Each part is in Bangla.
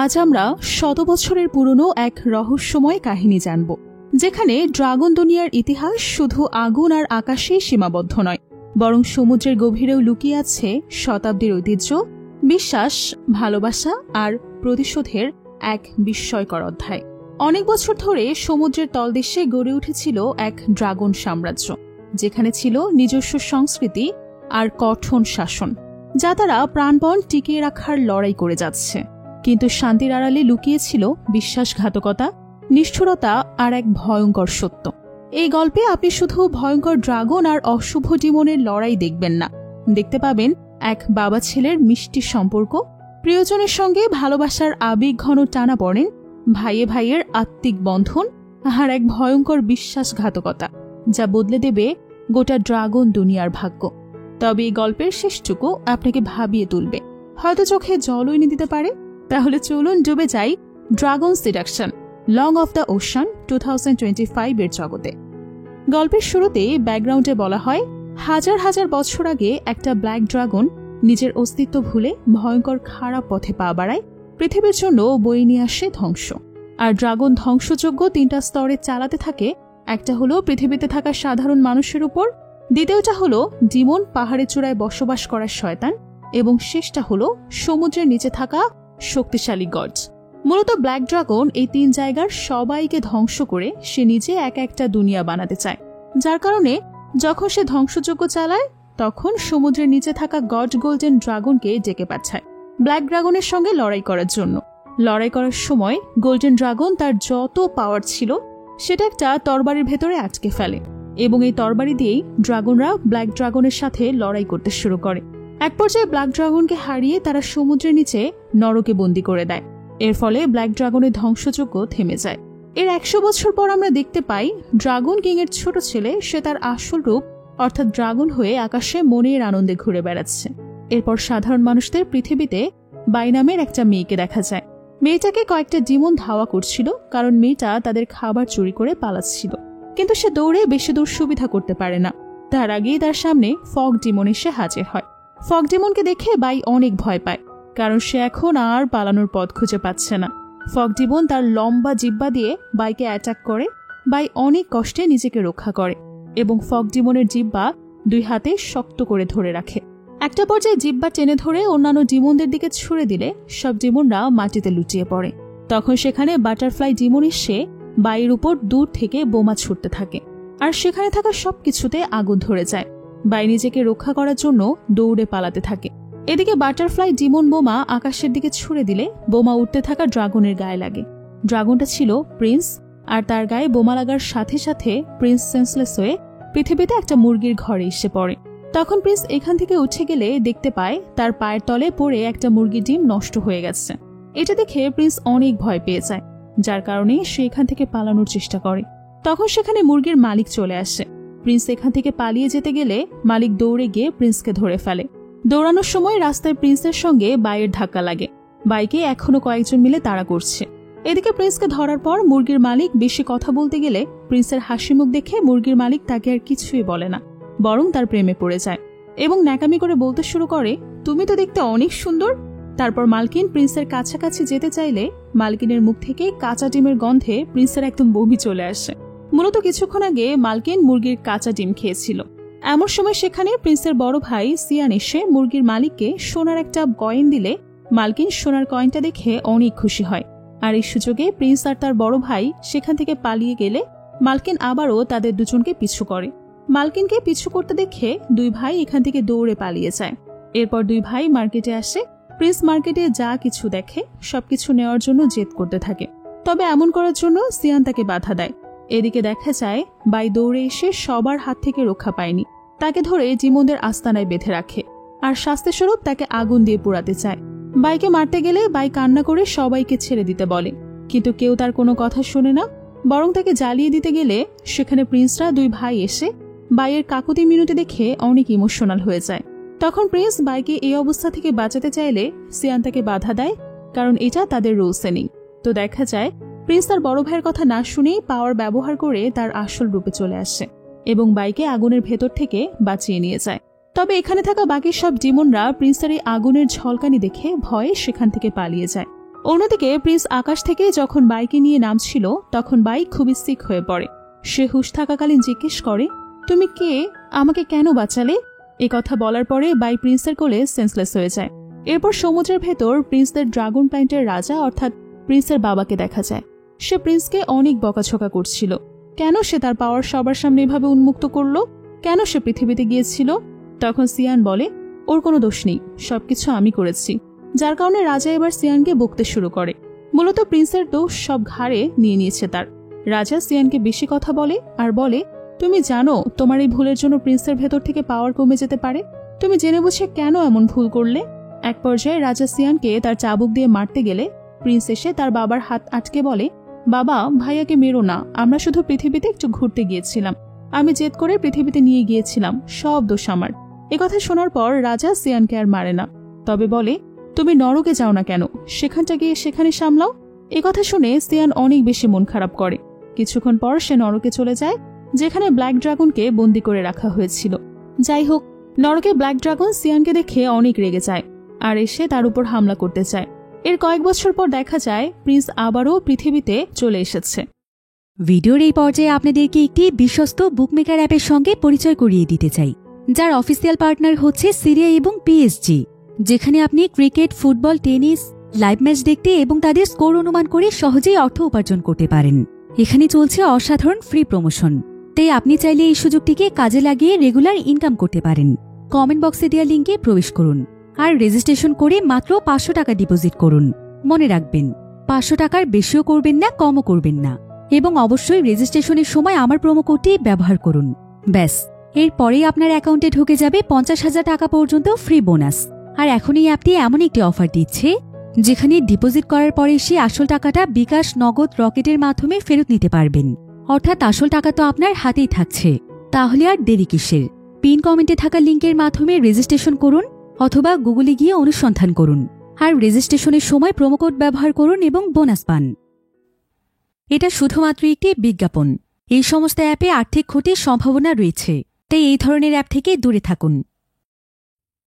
আজ আমরা শত বছরের পুরনো এক রহস্যময় কাহিনী জানব, যেখানে ড্রাগন দুনিয়ার ইতিহাস শুধু আগুন আর আকাশেই সীমাবদ্ধ নয়, বরং সমুদ্রের গভীরেও লুকিয়ে আছে শতাব্দীর ঐতিহ্য, বিশ্বাস, ভালোবাসা আর প্রতিশোধের এক বিস্ময়কর অধ্যায়। অনেক বছর ধরে সমুদ্রের তলদেশে গড়ে উঠেছিল এক ড্রাগন সাম্রাজ্য, যেখানে ছিল নিজস্ব সংস্কৃতি আর কঠোর শাসন, যা তারা প্রাণপণ টিকিয়ে রাখার লড়াই করে যাচ্ছে। কিন্তু শান্তির আড়ালে লুকিয়েছিল বিশ্বাসঘাতকতা, নিষ্ঠুরতা আর এক ভয়ঙ্কর সত্য। এই গল্পে আপনি শুধু ভয়ঙ্কর ড্রাগন আর অশুভ ডিমনের লড়াই দেখবেন না, দেখতে পাবেন এক বাবা ছেলের মিষ্টি সম্পর্ক, প্রিয়জনের সঙ্গে ভালোবাসার আবেগ ঘন টানাপড়েন, ভাইয়ে ভাইয়ের আত্মিক বন্ধন আর এক ভয়ঙ্কর বিশ্বাসঘাতকতা, যা বদলে দেবে গোটা ড্রাগন দুনিয়ার ভাগ্য। তবে এই গল্পের শেষটুকু আপনাকে ভাবিয়ে তুলবে, হয়তো চোখে জলও এনে দিতে পারে। তাহলে চলুন ডুবে যাই dragon seduction long of the ocean 2025 এর জগতে। গল্পের শুরুতে ব্যাকগ্রাউন্ডে বলা হয়, হাজার হাজার বছর আগে একটা ব্ল্যাক ড্রাগন নিজের অস্তিত্ব ভুলে ভয়ঙ্কর খারাপ পথে পা বাড়ায়, পৃথিবীর জন্য বয়ে নিয়ে আসে ধ্বংস। আর ড্রাগন ধ্বংসযোগ্য 3টা স্তরে চালাতে থাকে। একটা হলো পৃথিবীতে থাকা সাধারণ মানুষের উপর, দ্বিতীয়টা হলো ডিমন পাহাড়ের চূড়ায় বসবাস করার শয়তান, এবং শেষটা হলো সমুদ্রের নিচে থাকা শক্তিশালী গডস। মূলত ব্ল্যাক ড্রাগন এই 3 জায়গার সবাইকে ধ্বংস করে সে নিজে একটা দুনিয়া বানাতে চায়, যার কারণে যখন সে ধ্বংসযজ্ঞ চালায় তখন সমুদ্রের নিচে থাকা গড গোল্ডেন ড্রাগনকে ডেকে পাঠায় ব্ল্যাক ড্রাগনের সঙ্গে লড়াই করার জন্য। লড়াই করার সময় গোল্ডেন ড্রাগন তার যত পাওয়ার ছিল সেটা একটা তরবারির ভেতরে আটকে ফেলে, এবং এই তরবারি দিয়েই ড্রাগনরা ব্ল্যাক ড্রাগনের সাথে লড়াই করতে শুরু করে। এক পর্যায়ে ব্ল্যাক ড্রাগনকে হারিয়ে তারা সমুদ্রের নিচে নরকে বন্দী করে দেয়। এর ফলে ব্ল্যাক ড্রাগনের ধ্বংসযজ্ঞ থেমে যায়। এর 100 বছর পর আমরা দেখতে পাই ড্রাগন কিং এর ছোট ছেলে সে তার আসল রূপ অর্থাৎ ড্রাগন হয়ে আকাশে মনের আনন্দে ঘুরে বেড়াচ্ছে। এরপর সাধারণ মানুষদের পৃথিবীতে বাই নামের একটা মেয়েকে দেখা যায়। মেয়েটাকে কয়েকটা ডিমন ধাওয়া করছিল, কারণ মেয়েটা তাদের খাবার চুরি করে পালাচ্ছিল, কিন্তু সে দৌড়ে বেশি দূর সুবিধা করতে পারে না। তার আগেই তার সামনে ফগ ডিমন এসে হাজির হয়। ফগ ডিমনকে দেখে বাই অনেক ভয় পায়, কারণ সে এখন আর পালানোর পথ খুঁজে পাচ্ছে না। ফগ ডিমন তার লম্বা জিহ্বা দিয়ে বাইকে অ্যাটাক করে। বাই অনেক কষ্টে নিজেকে রক্ষা করে এবং ফগ ডিমনের জিহ্বা 2 হাতে শক্ত করে ধরে রাখে। একটা পর্যায়ে জিহ্বা টেনে ধরে অন্যান্য ডিমনদের দিকে ছুড়ে দিলে সব ডিমনরা মাটিতে লুটিয়ে পড়ে। তখন সেখানে বাটারফ্লাই ডিমন এসে বাইয়ের উপর দূর থেকে বোমা ছুটতে থাকে, আর সেখানে থাকা সবকিছুতে আগুন ধরে যায়। বাই নিজেকে রক্ষা করার জন্য দৌড়ে পালাতে থাকে। এদিকে বাটারফ্লাই ডিমন বোমা আকাশের দিকে ছুড়ে দিলে বোমা উঠতে থাকা ড্রাগনের গায়ে লাগে। ড্রাগনটা ছিল প্রিন্স, আর তার গায়ে বোমা লাগার সাথে সাথে প্রিন্স সেন্সলেস হয়ে পৃথিবীতে একটা মুরগির ঘরে এসে পড়ে। তখন প্রিন্স এখান থেকে উঠে গেলে দেখতে পায় তার পায়ের তলে পড়ে একটা মুরগির ডিম নষ্ট হয়ে গেছে। এটা দেখে প্রিন্স অনেক ভয় পেয়ে যায়, যার কারণে সে এখান থেকে পালানোর চেষ্টা করে। তখন সেখানে মুরগির মালিক চলে আসে। প্রিন্স এখান থেকে পালিয়ে যেতে গেলে মালিক দৌড়ে গিয়ে প্রিন্সকে ধরে ফেলে। দৌড়ানোর সময় রাস্তায় প্রিন্সের সঙ্গে বাইয়ের ধাক্কা লাগে। বাইকে এখনো কয়েকজন মিলে তাড়া করছে। এদিকে প্রিন্সকে ধরার পর মুরগির মালিক বেশি কথা বলতে গেলে প্রিন্সের হাসি মুখ দেখে মুরগির মালিক তাকে আর কিছুই বলে না, বরং তার প্রেমে পড়ে যায় এবং ন্যাকামি করে বলতে শুরু করে, তুমি তো দেখতে অনেক সুন্দর। তারপর মালকিন প্রিন্সের কাছাকাছি যেতে চাইলে মালকিনের মুখ থেকে কাঁচা ডিমের গন্ধে প্রিন্সের একদম বমি চলে আসে। মূলত কিছুক্ষণ আগে মালকিন মুরগির কাঁচা ডিম খেয়েছিল। এমন সময় সেখানে প্রিন্সের বড় ভাই সিয়ান এসে মুরগির মালিককে সোনার একটা কয়েন দিলে মালকিন সোনার কয়েনটা দেখে অনেক খুশি হয়। আর এই সুযোগে প্রিন্স আর তার বড় ভাই সেখান থেকে পালিয়ে গেলে মালকিন আবারও তাদের দুজনকে পিছু করে। মালকিনকে পিছু করতে দেখে 2 ভাই এখান থেকে দৌড়ে পালিয়ে যায়। এরপর 2 ভাই মার্কেটে আসে। প্রিন্স মার্কেটে যা কিছু দেখে সবকিছু নেওয়ার জন্য জেদ করতে থাকে, তবে এমন করার জন্য সিয়ান তাকে বাধা দেয়। এদিকে দেখা যায় বাই দৌড়ে এসে সবার হাত থেকে রক্ষা পায়নি, তাকে ধরে জিমনদের আস্তানায় বেঁধে রাখে আর শাস্তিস্বরূপ তাকে আগুন দিয়ে পোড়াতে চায়। বাইকে মারতে গেলে বাই কান্না করে সবাইকে ছেড়ে দিতে বলে, কিন্তু কেউ তার কোনো কথা শোনে না, বরং তাকে জ্বালিয়ে দিতে গেলে সেখানে প্রিন্সরা 2 ভাই এসে বাইয়ের কাকুতি মিনতি দেখে অনেক ইমোশনাল হয়ে যায়। তখন প্রিন্স বাইকে এই অবস্থা থেকে বাঁচাতে চাইলে সিয়ান তাকে বাধা দেয়, কারণ এটা তাদের রুলসে নেই। তো দেখা যায় প্রিন্স তার বড় ভাইয়ের কথা না শুনেই পাওয়ার ব্যবহার করে তার আসল রূপে চলে আসে এবং বাইকে আগুনের ভেতর থেকে বাঁচিয়ে নিয়ে যায়। তবে এখানে থাকা বাকি সব ডিমনরা প্রিন্সের এই আগুনের ঝলকানি দেখে ভয়ে সেখান থেকে পালিয়ে যায়। অন্যদিকে প্রিন্স আকাশ থেকে যখন বাইকে নিয়ে নামছিল তখন বাইক খুবই সিক হয়ে পড়ে। সে হুঁশ থাকাকালীন জিজ্ঞেস করে, তুমি কে? আমাকে কেন বাঁচালে? এ কথা বলার পরে বাইক প্রিন্সের কোলে সেন্সলেস হয়ে যায়। এরপর সমুদ্রের ভেতর প্রিন্সদের ড্রাগন প্ল্যান্টের রাজা অর্থাৎ প্রিন্সের বাবাকে দেখা যায়। সে প্রিন্সকে অনেক বকাঝকা করছিল। কেন সে তার পাওয়ার সবার সামনে এভাবে উন্মুক্ত করলো? কেন সে পৃথিবীতে গিয়েছিল? তখন সিয়ান বলে, ওর কোনো দোষ নেই, সবকিছু আমি করেছি। যার কারণে রাজা এবার সিয়ানকে বকতে শুরু করে। মূলত প্রিন্সের দোষ সব ঘাড়ে নিয়ে নিয়েছে তার। রাজা সিয়ানকে বেশি কথা বলে আর বলে, তুমি জানো তোমার এই ভুলের জন্য প্রিন্সের ভেতর থেকে পাওয়ার কমে যেতে পারে। তুমি জেনে বুঝে কেন এমন ভুল করলে? এক পর্যায়ে রাজা সিয়ানকে তার চাবুক দিয়ে মারতে গেলে প্রিন্স এসে তার বাবার হাত আটকে বলে, বাবা, ভাইয়াকে মেরো না, আমরা শুধু পৃথিবীতে একটু ঘুরতে গিয়েছিলাম। আমি জেদ করে পৃথিবীতে নিয়ে গিয়েছিলাম, সব দোষ আমার। একথা শোনার পর রাজা সিয়ানকে আর মারে না, তবে বলে, তুমি নরকে যাও না কেন, সেখানটা গিয়ে সেখানে সামলাও। একথা শুনে সিয়ান অনেক বেশি মন খারাপ করে। কিছুক্ষণ পর সে নরকে চলে যায়, যেখানে ব্ল্যাক ড্রাগনকে বন্দি করে রাখা হয়েছিল। যাই হোক, নরকে ব্ল্যাক ড্রাগন সিয়ানকে দেখে অনেক রেগে যায় আর এসে তার উপর হামলা করতে চায়। এর কয়েক বছর পর দেখা যায় প্রিন্স আবারও পৃথিবীতে চলে এসেছে। ভিডিওর এই পর্যায়ে আপনাদেরকে একটি বিশ্বস্ত বুকমেকার অ্যাপের সঙ্গে পরিচয় করিয়ে দিতে চাই, যার অফিসিয়াল পার্টনার হচ্ছে সিরিয়া এবং পিএসজি, যেখানে আপনি cricket, football, tennis live match দেখতে এবং তাদের স্কোর অনুমান করে সহজেই অর্থ উপার্জন করতে পারেন। এখানে চলছে অসাধারণ ফ্রি প্রমোশন, তাই আপনি চাইলে এই সুযোগটিকে কাজে লাগিয়ে রেগুলার ইনকাম করতে পারেন। কমেন্ট বক্সে দেওয়া লিঙ্কে প্রবেশ করুন আর রেজিস্ট্রেশন করে মাত্র 500 টাকা ডিপোজিট করুন। মনে রাখবেন, 500 টাকার বেশিও করবেন না, কমও করবেন না, এবং অবশ্যই রেজিস্ট্রেশনের সময় আমার প্রোমো কোডটি ব্যবহার করুন। ব্যাস, এরপরেই আপনার অ্যাকাউন্টে ঢুকে যাবে 50,000 টাকা পর্যন্ত ফ্রি বোনাস। আর এখন এই অ্যাপটি এমন একটি অফার দিচ্ছে যেখানে ডিপোজিট করার পরে সে আসল টাকাটা বিকাশ, নগদ, রকেটের মাধ্যমে ফেরত নিতে পারবেন। অর্থাৎ আসল টাকা তো আপনার হাতেই থাকছে। তাহলে আর দেরি কিসের? পিন কমেন্টে থাকা লিঙ্কের মাধ্যমে রেজিস্ট্রেশন করুন অথবা গুগলে গিয়ে অনুসন্ধান করুন আর রেজিস্ট্রেশনের সময় প্রোমো কোড ব্যবহার করুন এবং বোনাস পান। এটা শুধুমাত্র একটি বিজ্ঞাপন। এই সমস্ত অ্যাপে আর্থিক ক্ষতির সম্ভাবনা রয়েছে, তাই এই ধরনের অ্যাপ থেকে দূরে থাকুন।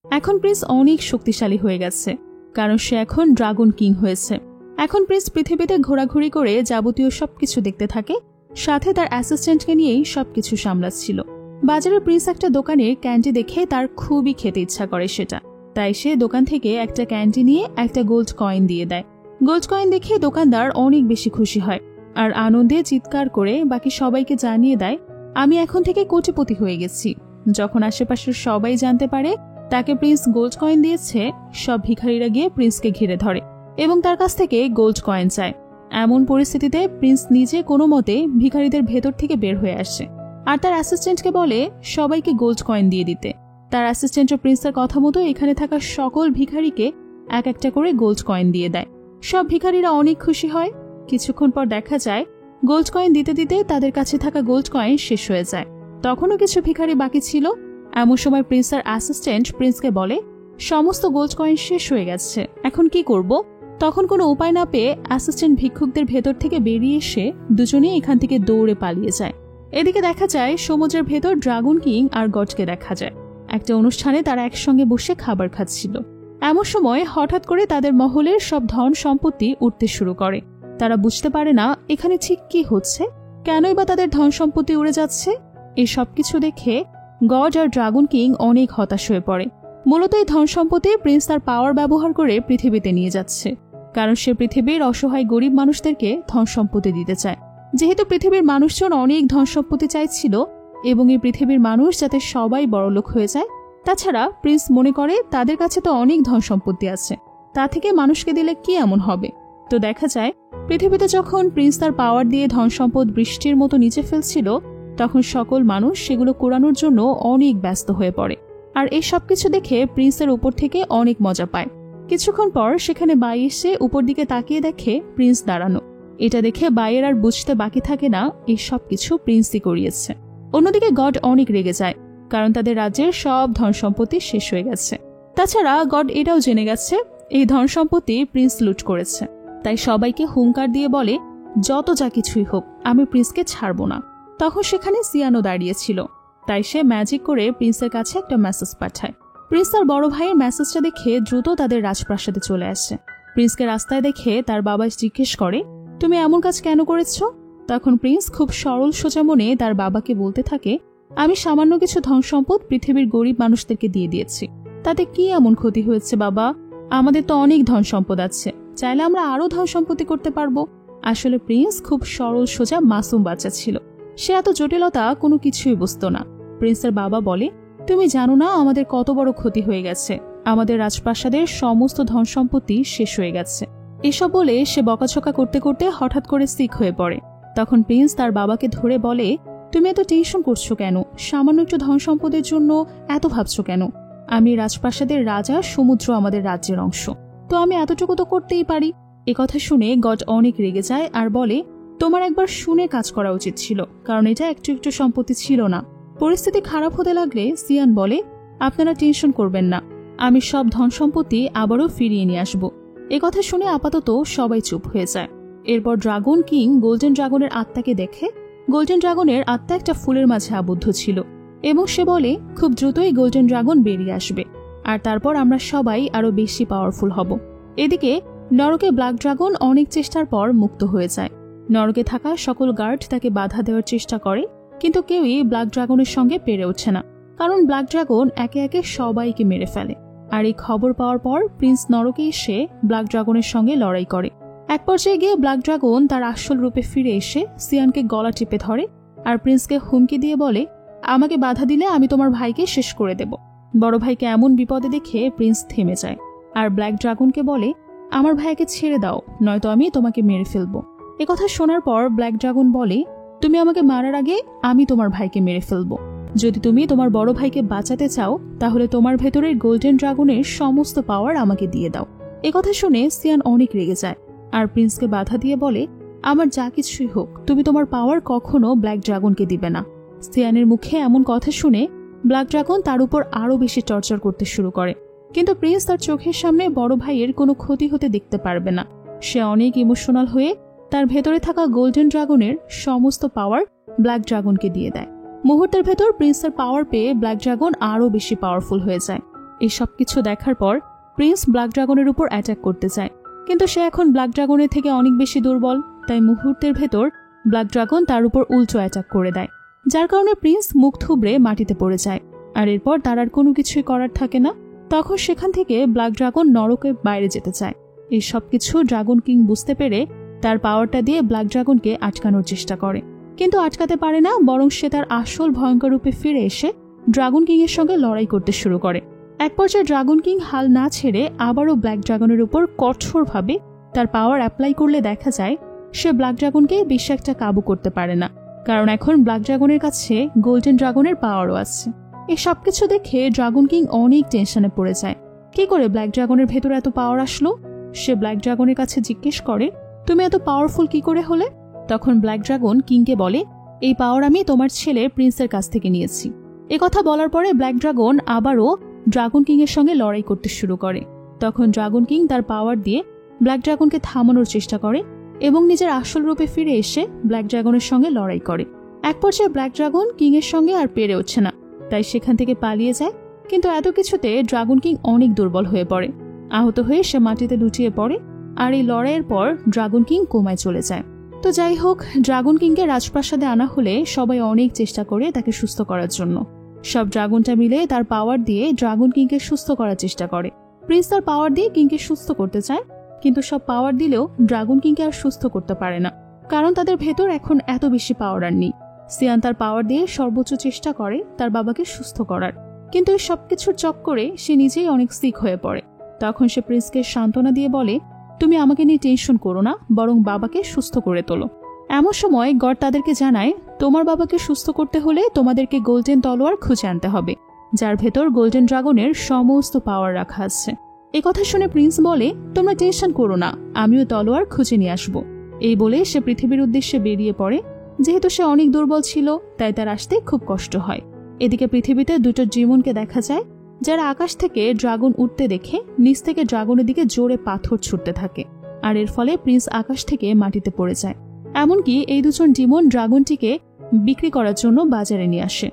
এখন প্রিন্স অনেক শক্তিশালী হয়ে গেছে, কারণ সে এখন ড্রাগন কিং হয়েছে। এখন প্রিন্স পৃথিবীতে ঘোরাঘুরি করে যাবতীয় সবকিছু দেখতে থাকে, সাথে তার অ্যাসিস্ট্যান্টকে নিয়েই সবকিছু সামলাচ্ছিল। বাজারে প্রিন্স একটা দোকানে ক্যান্ডি দেখে তার খুবই খেতে ইচ্ছা করে সেটা, তাই সে দোকান থেকে একটা ক্যান্ডি নিয়ে একটা গোল্ড কয়েন দিয়ে দেয়। গোল্ড কয়েন দেখে দোকানদার অনেক বেশি খুশি হয় আর আনন্দে চিৎকার করে বাকি সবাইকে জানিয়ে দেয়, আমি এখন থেকে কোটিপতি হয়ে গেছি। যখন আশেপাশের সবাই জানতে পারে তাকে প্রিন্স গোল্ড কয়েন দিয়েছে, সব ভিখারিরা গিয়ে প্রিন্সকে ঘিরে ধরে এবং তার কাছ থেকে গোল্ড কয়েন চায়। এমন পরিস্থিতিতে প্রিন্স নিজে কোনো মতে ভিখারিদের ভেতর থেকে বের হয়ে আসে আর তার অ্যাসিস্ট্যান্টকে বলে সবাইকে গোল্ড কয়েন দিয়ে দিতে। তার অ্যাসিস্ট্যান্টও প্রিন্সের কথা মতো এখানে থাকা সকল ভিখারিকে এক একটা করে গোল্ড কয়েন দিয়ে দেয়। সব ভিখারিরা অনেক খুশি হয়। কিছুক্ষণ পর দেখা যায় গোল্ড কয়েন দিতে দিতে তাদের কাছে থাকা গোল্ড কয়েন শেষ হয়ে যায়। তখনও কিছু ভিখারি বাকি ছিল। এমন সময় প্রিন্সের অ্যাসিস্ট্যান্ট প্রিন্সকে বলে, সমস্ত গোল্ড কয়েন শেষ হয়ে গেছে, এখন কি করব? তখন কোনো উপায় না পেয়ে অ্যাসিস্ট্যান্ট ভিক্ষুকদের ভেতর থেকে বেরিয়ে এসে দুজনেই এখান থেকে দৌড়ে পালিয়ে যায়। এদিকে দেখা যায় সমুদ্রের ভেতর ড্রাগন কিং আর গডকে দেখা যায়। একটা অনুষ্ঠানে তারা একসঙ্গে বসে খাবার খাচ্ছিল। এমন সময় হঠাৎ করে তাদের মহলের সব ধন সম্পত্তি উঠতে শুরু করে। তারা বুঝতে পারে না এখানে ঠিক কি হচ্ছে, কেনই বা তাদের ধন সম্পত্তি উড়ে যাচ্ছে। এই সবকিছু দেখে গড আর ড্রাগন কিং অনেক হতাশ হয়ে পড়ে। মূলত এই ধন সম্পত্তি প্রিন্স তার পাওয়ার ব্যবহার করে পৃথিবীতে নিয়ে যাচ্ছে, কারণ সে পৃথিবীর অসহায় গরিব মানুষদেরকে ধন সম্পত্তি দিতে চায়। যেহেতু পৃথিবীর মানুষজন অনেক ধন সম্পত্তি চাইছিল এবং এই পৃথিবীর মানুষ যাতে সবাই বড়লোক হয়ে যায়, তাছাড়া প্রিন্স মনে করে তাদের কাছে তো অনেক ধন সম্পত্তি আছে, তা থেকে মানুষকে দিলে কি এমন হবে। তো দেখা যায় পৃথিবীতে যখন প্রিন্স তার পাওয়ার দিয়ে ধন সম্পদ বৃষ্টির মতো নিচে ফেলছিল, তখন সকল মানুষ সেগুলো কুড়ানোর জন্য অনেক ব্যস্ত হয়ে পড়ে। আর এই সবকিছু দেখে প্রিন্সের উপর থেকে অনেক মজা পায়। কিছুক্ষণ পর সেখানে বাই এসে উপর দিকে তাকিয়ে দেখে প্রিন্স দাঁড়ানো। এটা দেখে বাইয়ের আর বুঝতে বাকি থাকে না এই সবকিছু প্রিন্সই করিয়েছে। অন্যদিকে গড অনেক রেগে যায়, কারণ তাদের রাজ্যের সব ধন সম্পত্তি শেষ হয়ে গেছে। তাছাড়া গড এটাও জেনে গেছে এই ধন সম্পত্তি প্রিন্স লুট করেছে, তাই সবাইকে হুঙ্কার দিয়ে বলে, যত যা কিছুই হোক আমি প্রিন্সকে ছাড়ব না। তখন সেখানে সিয়ানো দাঁড়িয়েছিল, তাই সে ম্যাজিক করে প্রিন্সের কাছে একটা মেসেজ পাঠায়। প্রিন্স তার বড় ভাইয়ের মেসেজটা দেখে দ্রুত তাদের রাজপ্রাসাদে চলে আসে। প্রিন্সকে রাস্তায় দেখে তার বাবা জিজ্ঞেস করে, তুমি এমন কাজ কেন করেছ? তখন প্রিন্স খুব সরল সোজা মনে তার বাবাকে বলতে থাকে, আমি সামান্য কিছু ধন সম্পদ পৃথিবীর গরিব মানুষদেরকে দিয়ে দিয়েছি। তাতে কি এমন ক্ষতি হয়েছে বাবা? আমাদের তো অনেক ধন সম্পদ আছে, চাইলে আমরা আরো ধন সম্পত্তি করতে পারবো। আসলে প্রিন্স খুব সরল সোজা মাসুম বাচ্চা ছিল, সে এত জটিলতা কোনো কিছুই বুঝতো না। প্রিন্সের বাবা বলে, তুমি জানো না আমাদের কত বড় ক্ষতি হয়ে গেছে, আমাদের রাজপ্রাসাদের সমস্ত ধন সম্পত্তি শেষ হয়ে গেছে। এসব বলে সে বকাঝকা করতে করতে হঠাৎ করে সিক হয়ে পড়ে। তখন প্রিন্স তার বাবাকে ধরে বলে, তুমি এত টেনশন করছো কেন? সামান্য একটু ধন সম্পদের জন্য এত ভাবছো কেন? আমি রাজপ্রাসাদের রাজা, সমুদ্র আমাদের রাজ্যের অংশ, তো আমি এতটুকু তো করতেই পারি। কথা শুনে গড অনেক রেগে যায় আর বলে, তোমার একবার শুনে কাজ করা উচিত ছিল, কারণ এটা একটু একটু সম্পত্তি ছিল না। পরিস্থিতি খারাপ হতে লাগলে সিয়ান বলে, আপনারা টেনশন করবেন না, আমি সব ধন সম্পত্তি আবারও ফিরিয়ে নিয়ে আসবো। কথা শুনে আপাতত সবাই চুপ হয়ে যায়। এরপর ড্রাগন কিং গোল্ডেন ড্রাগনের আত্মাকে দেখে। গোল্ডেন ড্রাগনের আত্মা একটা ফুলের মাঝে আবদ্ধ ছিল এবং সে বলে, খুব দ্রুতই গোল্ডেন ড্রাগন বেরিয়ে আসবে আর তারপর আমরা সবাই আরো বেশি পাওয়ারফুল হব। এদিকে নরকে ব্ল্যাক ড্রাগন অনেক চেষ্টার পর মুক্ত হয়ে যায়। নরকে থাকা সকল গার্ড তাকে বাধা দেওয়ার চেষ্টা করে, কিন্তু কেউই ব্ল্যাক ড্রাগনের সঙ্গে পেরে ওঠে না, কারণ ব্ল্যাক ড্রাগন একে একে সবাইকে মেরে ফেলে। আর এই খবর পাওয়ার পর প্রিন্স নরকে এসে ব্ল্যাক ড্রাগনের সঙ্গে লড়াই করে। এক পর্যায়ে গিয়ে ব্ল্যাক ড্রাগন তার আসল রূপে ফিরে এসে সিয়ানকে গলা টিপে ধরে আর প্রিন্সকে হুমকি দিয়ে বলে, আমাকে বাধা দিলে আমি তোমার ভাইকে শেষ করে দেব। বড় ভাইকে এমন বিপদে দেখে প্রিন্স থেমে যায় আর ব্ল্যাক ড্রাগনকে বলে, আমার ভাইকে ছেড়ে দাও, নয়তো আমি তোমাকে মেরে ফেলবো। কথা শোনার পর ব্ল্যাক ড্রাগন বলে, তুমি আমাকে মারার আগে আমি তোমার ভাইকে মেরে ফেলবো। যদি তুমি তোমার বড় ভাইকে বাঁচাতে চাও তাহলে তোমার ভেতরের গোল্ডেন ড্রাগনের সমস্ত পাওয়ার আমাকে দিয়ে দাও। কথা শুনে সিয়ান অনেক রেগে যায় আর প্রিন্সকে বাধা দিয়ে বলে, আমার যা কিছুই হোক তুমি তোমার পাওয়ার কখনো ব্ল্যাক ড্রাগনকে দিবে না। সিয়ানের মুখে এমন কথা শুনে ব্ল্যাক ড্রাগন তার উপর আরো বেশি টর্চার করতে শুরু করে, কিন্তু প্রিন্স তার চোখের সামনে বড় ভাইয়ের কোনো ক্ষতি হতে দেখতে পারবে না। সে অনেক ইমোশনাল হয়ে তার ভেতরে থাকা গোল্ডেন ড্রাগনের সমস্ত পাওয়ার ব্ল্যাক ড্রাগনকে দিয়ে দেয়। মুহূর্তের ভেতর প্রিন্সের পাওয়ার পেয়ে ব্ল্যাক ড্রাগন আরো বেশি পাওয়ারফুল হয়ে যায়। এই সব কিছু দেখার পর প্রিন্স ব্ল্যাক ড্রাগনের উপর অ্যাটাক করতে চায়, কিন্তু সে এখন ব্ল্যাক ড্রাগনের থেকে অনেক বেশি দুর্বল, তাই মুহূর্তের ভেতর ব্ল্যাক ড্রাগন তার উপর উল্টো অ্যাটাক করে দেয়, যার কারণে প্রিন্স মুখ থুবড়ে মাটিতে পড়ে যায়। আর এরপর তার আর কোনো কিছুই করার থাকে না। তখন সেখান থেকে ব্ল্যাক ড্রাগন নরকের বাইরে যেতে চায়। এই সব কিছু ড্রাগন কিং বুঝতে পেরে তার পাওয়ারটা দিয়ে ব্ল্যাক ড্রাগনকে আটকানোর চেষ্টা করে, কিন্তু আটকাতে পারে না, বরং সে তার আসল ভয়ঙ্কর রূপে ফিরে এসে ড্রাগন কিং এর সঙ্গে লড়াই করতে শুরু করে। এক পর্যায়ে ড্রাগন কিং হাল না ছেড়ে আবারও ব্ল্যাক ড্রাগনের উপর কঠোরভাবে তার পাওয়ার অ্যাপ্লাই করলে দেখা যায় সে ব্ল্যাক ড্রাগনকে বেশি একটা কাবু করতে পারে না, কারণ এখন ব্ল্যাক ড্রাগনের কাছে গোল্ডেন ড্রাগনের পাওয়ারও আছে। এই সবকিছু দেখে ড্রাগন কিং অনেক টেনশনে পড়ে যায়। কি করে ব্ল্যাক ড্রাগনের ভেতরে এত পাওয়ার আসলো? সে ব্ল্যাক ড্রাগনের কাছে জিজ্ঞেস করে, তুমি এত পাওয়ারফুল কি করে হলে? তখন ব্ল্যাক ড্রাগন কিংকে বলে, এই পাওয়ার আমি তোমার ছেলে প্রিন্সের কাছ থেকে নিয়েছি। কথা বলার পরে ব্ল্যাক ড্রাগন আবারও ড্রাগন কিং এর সঙ্গে লড়াই করতে শুরু করে। তখন ড্রাগন কিং তার পাওয়ার দিয়ে ব্ল্যাক ড্রাগনকে থামানোর চেষ্টা করে এবং নিজের আসল রূপে ফিরে এসে ব্ল্যাক ড্রাগনের সঙ্গে লড়াই করে। এক পর্যায়ে ব্ল্যাক ড্রাগন কিং এর সঙ্গে আর পেরে উঠছে না, তাই সেখান থেকে পালিয়ে যায়। কিন্তু এত কিছুতে ড্রাগন কিং অনেক দুর্বল হয়ে পড়ে, আহত হয়ে সে মাটিতে লুটিয়ে পড়ে। আর এই লড়াইয়ের পর ড্রাগন কিং কোমায় চলে যায়। তো যাই হোক, ড্রাগন কিংকে রাজপ্রাসাদে আনা হলে সবাই অনেক চেষ্টা করে তাকে সুস্থ করার জন্য। সব ড্রাগনটা মিলে তার পাওয়ার দিয়ে ড্রাগন কিংকে সুস্থ করার চেষ্টা করে। প্রিন্স তার পাওয়ার দিয়ে কিংকে সুস্থ করতে চায়, কিন্তু সব পাওয়ার দিলেও ড্রাগন কিংকে আর সুস্থ করতে পারে না, কারণ তাদের ভেতর এখন এত বেশি পাওয়ার আর নেই। সিয়ান তার পাওয়ার দিয়ে সর্বোচ্চ চেষ্টা করে তার বাবাকে সুস্থ করার, কিন্তু এই সবকিছুর চক্করে সে নিজেই অনেক সিক হয়ে পড়ে। তখন সে প্রিন্সকে সান্ত্বনা দিয়ে বলে, তুমি আমাকে নিয়ে টেনশন করো না, বরং বাবাকে সুস্থ করে তোলো। এমন সময় গড তাদেরকে জানায়, তোমার বাবাকে সুস্থ করতে হলে তোমাদেরকে গোল্ডেন তলোয়ার খুঁজে আনতে হবে, যার ভেতর গোল্ডেন ড্রাগনের সমস্ত পাওয়ার রাখা আছে। কথা শুনে প্রিন্স বলে, তোমরা টেনশন করো না, আমিও তলোয়ার খুঁজে নিয়ে আসবো। এই বলে সে পৃথিবীর উদ্দেশ্যে বেরিয়ে পড়ে। যেহেতু সে অনেক দুর্বল ছিল, তাই তার আসতে খুব কষ্ট হয়। এদিকে পৃথিবীতে দুটো জিমনকে দেখা যায়, যারা আকাশ থেকে ড্রাগন উঠতে দেখে নিচ থেকে ড্রাগনের দিকে জোরে পাথর ছুটতে থাকে, আর এর ফলে প্রিন্স আকাশ থেকে মাটিতে পড়ে যায়। এমনকি এই দুজন ডিমন ড্রাগনটিকে বিক্রি করার জন্য বাজারে নিয়ে আসে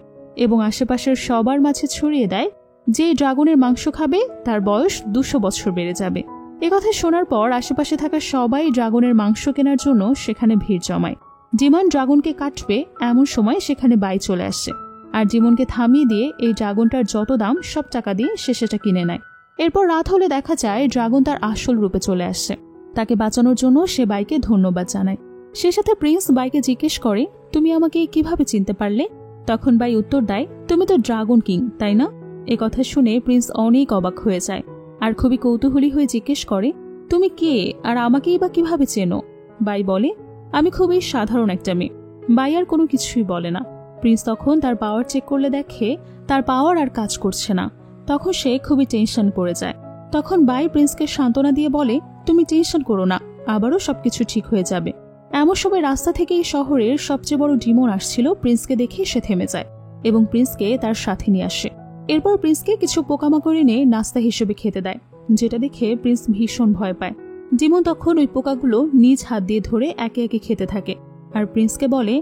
এবং আশেপাশের সবার মাঝে ছড়িয়ে দেয়, যে ড্রাগনের মাংস খাবে তার বয়স 200 বছর বেড়ে যাবে। একথা শোনার পর আশেপাশে থাকা সবাই ড্রাগনের মাংস কেনার জন্য সেখানে ভিড় জমায়। জিমন ড্রাগনকে কাটবে এমন সময় সেখানে বাই চলে আসে আর জিমনকে থামিয়ে দিয়ে এই ড্রাগনটার যত দাম সব টাকা দিয়ে সে সেটা কিনে নেয়। এরপর রাত হলে দেখা যায় ড্রাগন তার আসল রূপে চলে আসে। তাকে বাঁচানোর জন্য সে বাইকে ধন্যবাদ জানায়। সে সাথে প্রিন্স বাইকে জিজ্ঞেস করে, তুমি আমাকে কিভাবে চিনতে পারলে? তখন বাই উত্তর দেয়, তুমি তো ড্রাগন কিং, তাই না? কথা শুনে প্রিন্স অনেক অবাক হয়ে যায় আর খুবই কৌতূহলী হয়ে জিজ্ঞেস করে, তুমি কে আর আমাকেই বা কিভাবে চেনো? বাই বলে, আমি খুবই সাধারণ একটা মেয়ে। বাই আর কোনো কিছুই বলে না। প্রিন্স তখন তার পাওয়ার চেক করলে দেখে তার পাওয়ার আর কাজ করছে না। তখন সে খুবই টেনশন পড়ে যায়। তখন বাই প্রিন্সকে সান্ত্বনা দিয়ে বলে, তুমি টেনশন করো না, আবারও সবকিছু ঠিক হয়ে যাবে। এমন সময় রাস্তা থেকে এই শহরের সবচেয়ে বড় ডিমন আসছিল। প্রিন্সকে দেখে সে থেমে যায় এবং প্রিন্সকে তার সাথে নিয়ে আসে। এরপর প্রিন্সকে কিছু পোকামাকড় এনে নাস্তা হিসেবে খেতে দেয়, যেটা দেখে প্রিন্স ভীষণ ভয় পায়। ডিমন তখন ওই পোকাগুলো নিজ হাত দিয়ে ধরে একে একে খেতে থাকে আর প্রিন্সকে বলে,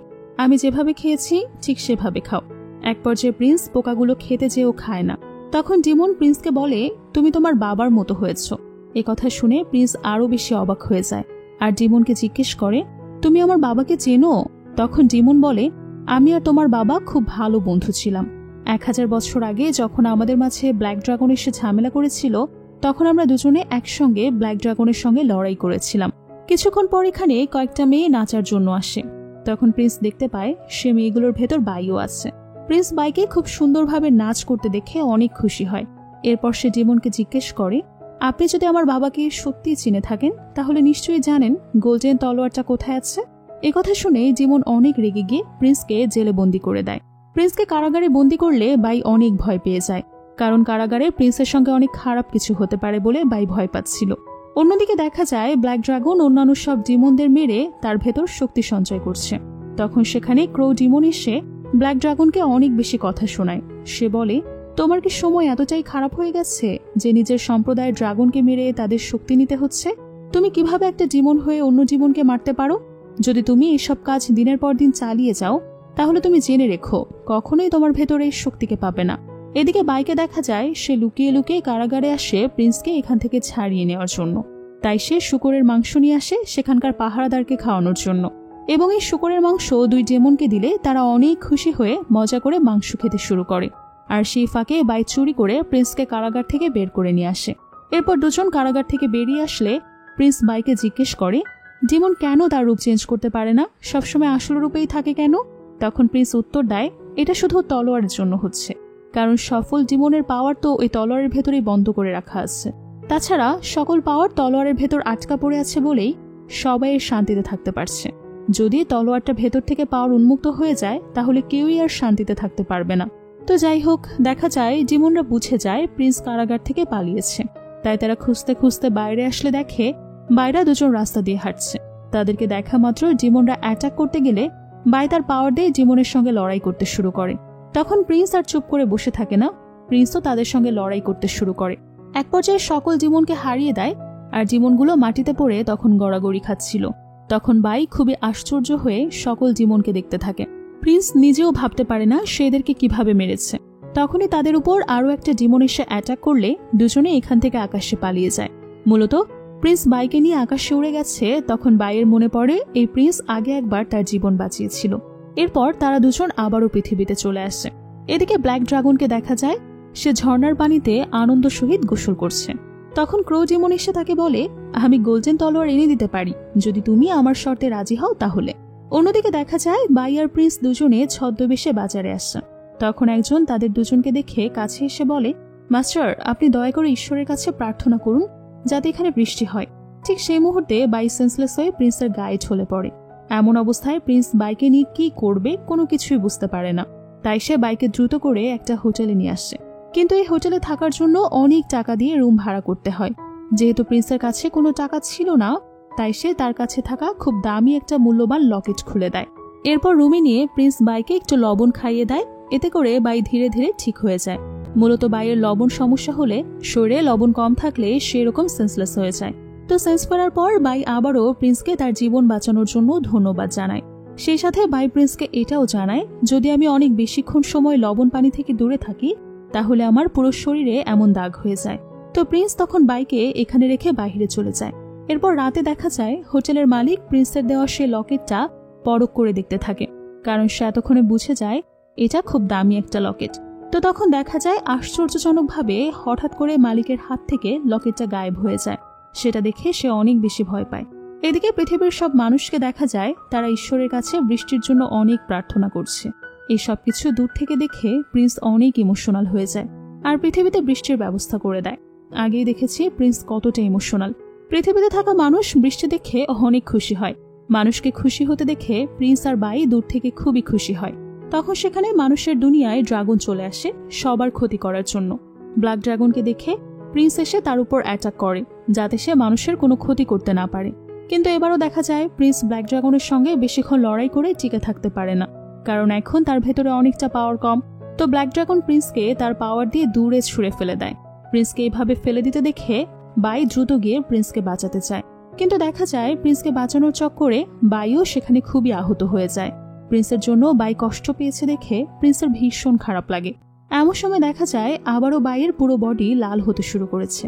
আমি যেভাবে খেয়েছি ঠিক সেভাবে খাও। এক পর্যায়ে প্রিন্স পোকাগুলো খেতে যেও খায় না। তখন ডিমন প্রিন্সকে বলে, তুমি তোমার বাবার মতো হয়েছ। কথা শুনে প্রিন্স আরো বেশি অবাক হয়ে যায় আর ডিমনকে জিজ্ঞেস করে, তুমি আমার বাবাকে চেনো? তখন ডিমন বলে, আমি আর তোমার বাবা খুব ভালো বন্ধু ছিলাম। 1000 বছর আগে যখন আমাদের মাঝে ব্ল্যাক ড্রাগন এসে ঝামেলা করেছিল, তখন আমরা দুজনে একসঙ্গে ব্ল্যাক ড্রাগনের সঙ্গে লড়াই করেছিলাম। কিছুক্ষণ পর এখানে কয়েকটা মেয়ে নাচার জন্য আসে। তখন প্রিন্স দেখতে পায় সে মেয়েগুলোর ভেতর বাইও আছে। প্রিন্স বাইকে খুব সুন্দরভাবে নাচ করতে দেখে অনেক খুশি হয়। এরপর সে ডিমনকে জিজ্ঞেস করে, আপনি যদি আমার বাবাকে সত্যিই চিনে থাকেন তাহলে নিশ্চয়ই জানেন গোল্ডেন তলোয়ারটা কোথায় আছে। কথা শুনে ডিমন অনেক রেগে গিয়ে প্রিন্সকে জেলে বন্দি করে দেয়। প্রিন্সকে কারাগারে বন্দি করলে বাই অনেক ভয় পেয়ে যায়, কারণ কারাগারে প্রিন্সের সঙ্গে অনেক খারাপ কিছু হতে পারে বলে বাই ভয় পাচ্ছিল। অন্যদিকে দেখা যায় ব্ল্যাক ড্রাগন অন্যান্য সব ডিমনদের মেরে তার ভেতর শক্তি সঞ্চয় করছে। তখন সেখানে ক্রো ডিমন এসে ব্ল্যাক ড্রাগনকে অনেক বেশি কথা শোনায়। সে বলে, তোমার কি সময় এতটাই খারাপ হয়ে গেছে যে নিজের সম্প্রদায়ের ড্রাগনকে মেরে তাদের শক্তি নিতে হচ্ছে? তুমি কিভাবে একটা ডিমন হয়ে অন্য ডিমনকে মারতে পারো? যদি তুমি এসব কাজ দিনের পর দিন চালিয়ে যাও তাহলে তুমি জেনে রেখো কখনোই তোমার ভেতরে এই শক্তিকে পাবে না। এদিকে বাইকে দেখা যায় সে লুকিয়ে লুকিয়ে কারাগারে আসে প্রিন্সকে এখান থেকে ছাড়িয়ে নেওয়ার জন্য। তাই সে শূকরের মাংস নিয়ে আসে সেখানকার পাহারাদারকে খাওয়ানোর জন্য এবং এই শূকরের মাংস 2 ডেমনকে দিলে তারা অনেক খুশি হয়ে মজা করে মাংস খেতে শুরু করে। আর সেই ফাঁকে বাই চুরি করে প্রিন্সকে কারাগার থেকে বের করে নিয়ে আসে। এরপর দুজন কারাগার থেকে বেরিয়ে আসলে প্রিন্স বাইকে জিজ্ঞেস করে, ডিমন কেন তার রূপ চেঞ্জ করতে পারে না, সবসময় আসল রূপেই থাকে কেন? তখন প্রিন্স উত্তর দেয়, এটা শুধু তলোয়ারের জন্য হচ্ছে, কারণ সফল ডিমনের পাওয়ার তো ওই তলোয়ারের ভেতরেই বন্ধ করে রাখা আছে। তাছাড়া সকল পাওয়ার তলোয়ারের ভেতর আটকা পড়ে আছে বলেই সবাই শান্তিতে থাকতে পারছে। যদি তলোয়ারটা ভেতর থেকে পাওয়ার উন্মুক্ত হয়ে যায় তাহলে কেউই আর শান্তিতে থাকতে পারবে না। তো যাই হোক, দেখা যায় ডিমনরা বুঝে যায় প্রিন্স কারাগার থেকে পালিয়েছে। তাই তারা খুঁজতে খুঁজতে বাইরে আসলে দেখে বাইরা দুজন রাস্তা দিয়ে হাঁটছে। তাদেরকে দেখা মাত্র ডিমনরা অ্যাটাক করতে গেলে বাই তার পাওয়ার দিয়ে ডিমনের সঙ্গে লড়াই করতে শুরু করে। তখন প্রিন্স আর চুপ করে বসে থাকে না, প্রিন্সও তাদের সঙ্গে লড়াই করতে শুরু করে। এক পর্যায়ে সকল ডিমনকে হারিয়ে দেয় আর ডিমনগুলো মাটিতে পড়ে তখন গড়াগড়ি খাচ্ছিল। তখন বাই খুবই আশ্চর্য হয়ে সকল ডিমনকে দেখতে থাকে। প্রিন্স নিজেও ভাবতে পারে না সে এদেরকে কিভাবে মেরেছে। তখনই তাদের উপর আরো একটা ডিমন এসে অ্যাটাক করলে দুজনে এখান থেকে আকাশে পালিয়ে যায়। মূলত প্রিন্স বাইকে নিয়ে আকাশে উড়ে গেছে। তখন বাইয়ের মনে পড়ে এই প্রিন্স আগে একবার তার জীবন বাঁচিয়েছিল। এরপর তারা দুজন আবারও পৃথিবীতে চলে আসে। এদিকে ব্ল্যাক ড্রাগনকে দেখা যায় সে ঝর্ণার পানিতে আনন্দ সহিত গোসল করছে। তখন ক্রো ডিমন এসে তাকে বলে, আমি গোল্ডেন তলোয়ার এনে দিতে পারি যদি তুমি আমার শর্তে রাজি হও তাহলে। অন্যদিকে দেখা যায় বাই আর প্রিন্স দুজনে ছদ্মবেশে বাজারে আসছে। তখন একজন তাদের দুজনকে দেখে কাছে এসে বলে, মাস্টার, আপনি দয়া করে ঈশ্বরের কাছে প্রার্থনা করুন যাতে এখানে বৃষ্টি হয়। ঠিক সেই মুহূর্তে বাই সেন্সলেস হয়ে প্রিন্সের গায়ে ঢলে পড়ে। এমন অবস্থায় প্রিন্স বাইকে নিয়ে কি করবে কোনো কিছুই বুঝতে পারে না। তাই সে বাইকে দ্রুত করে একটা হোটেলে নিয়ে আসে। কিন্তু এই হোটেলে থাকার জন্য অনেক টাকা দিয়ে রুম ভাড়া করতে হয়। যেহেতু প্রিন্সের কাছে কোনো টাকা ছিল না, তাই সে তার কাছে থাকা খুব দামি একটা মূল্যবান লকেট খুলে দেয়। এরপর রুমে নিয়ে প্রিন্স বাইকে একটু লবণ খাইয়ে দেয়। এতে করে বাই ধীরে ধীরে ঠিক হয়ে যায়। মূলত বাইয়ের লবণ সমস্যা হলে শরীরে লবণ কম থাকলে সেরকম সেন্সলেস হয়ে যায়। তো সেন্স ফেরার পর বাই আবারও প্রিন্সকে তার জীবন বাঁচানোর জন্য ধন্যবাদ জানায়। সেই সাথে বাই প্রিন্সকে এটাও জানায়, যদি আমি অনেক বেশিক্ষণ সময় লবণ পানি থেকে দূরে থাকি তাহলে আমার পুরো শরীরে এমন দাগ হয়ে যায়। তো প্রিন্স তখন বাইকে এখানে রেখে বাইরে চলে যায়। এরপর রাতে দেখা যায় হোটেলের মালিক প্রিন্সের দেওয়া সে লকেটটা পরখ করে দেখতে থাকে, কারণ সে এতক্ষণে বুঝে যায় এটা খুব দামি একটা লকেট। তো তখন দেখা যায় আশ্চর্যজনকভাবে হঠাৎ করে মালিকের হাত থেকে লকেটটা গায়েব হয়ে যায়। সেটা দেখে সে অনেক বেশি ভয় পায়। এদিকে পৃথিবীর সব মানুষকে দেখা যায় তারা ঈশ্বরের কাছে বৃষ্টির জন্য অনেক প্রার্থনা করছে। এই সব কিছু দূর থেকে দেখে প্রিন্স অনেক ইমোশনাল হয়ে যায় আর পৃথিবীতে বৃষ্টির ব্যবস্থা করে দেয়। আগেই দেখেছি প্রিন্স কতটা ইমোশনাল। পৃথিবীতে থাকা মানুষ বৃষ্টি দেখে অনেক খুশি হয়। মানুষকে খুশি হতে দেখে প্রিন্স আর বাই দূর থেকে খুবই খুশি হয়। তখন সেখানে মানুষের দুনিয়ায় ড্রাগন চলে আসে সবার ক্ষতি করার জন্য। ব্ল্যাক ড্রাগনকে দেখে প্রিন্স এসে তার উপর অ্যাটাক করে যাতে সে মানুষের কোনো ক্ষতি করতে না পারে। কিন্তু এবারও দেখা যায় প্রিন্স ব্ল্যাক ড্রাগনের সঙ্গে বেশিক্ষণ লড়াই করে টিকে থাকতে পারে না, কারণ এখন তার ভেতরে অনেকটা পাওয়ার কম। তো ব্ল্যাক ড্রাগন প্রিন্সকে তার পাওয়ার দিয়ে দূরে ছুঁড়ে ফেলে দেয়। প্রিন্সকে এইভাবে ফেলে দিতে দেখে বাই দ্রুত গিয়ে প্রিন্সকে বাঁচাতে চায়, কিন্তু দেখা যায় প্রিন্সকে বাঁচানোর চক্করে বাইও সেখানে খুবই আহত হয়ে যায়। প্রিন্সের জন্য বাই কষ্ট পেয়েছে দেখে প্রিন্সের ভীষণ খারাপ লাগে। এমন সময় দেখা যায় আবারও বাইয়ের পুরো বডি লাল হতে শুরু করেছে।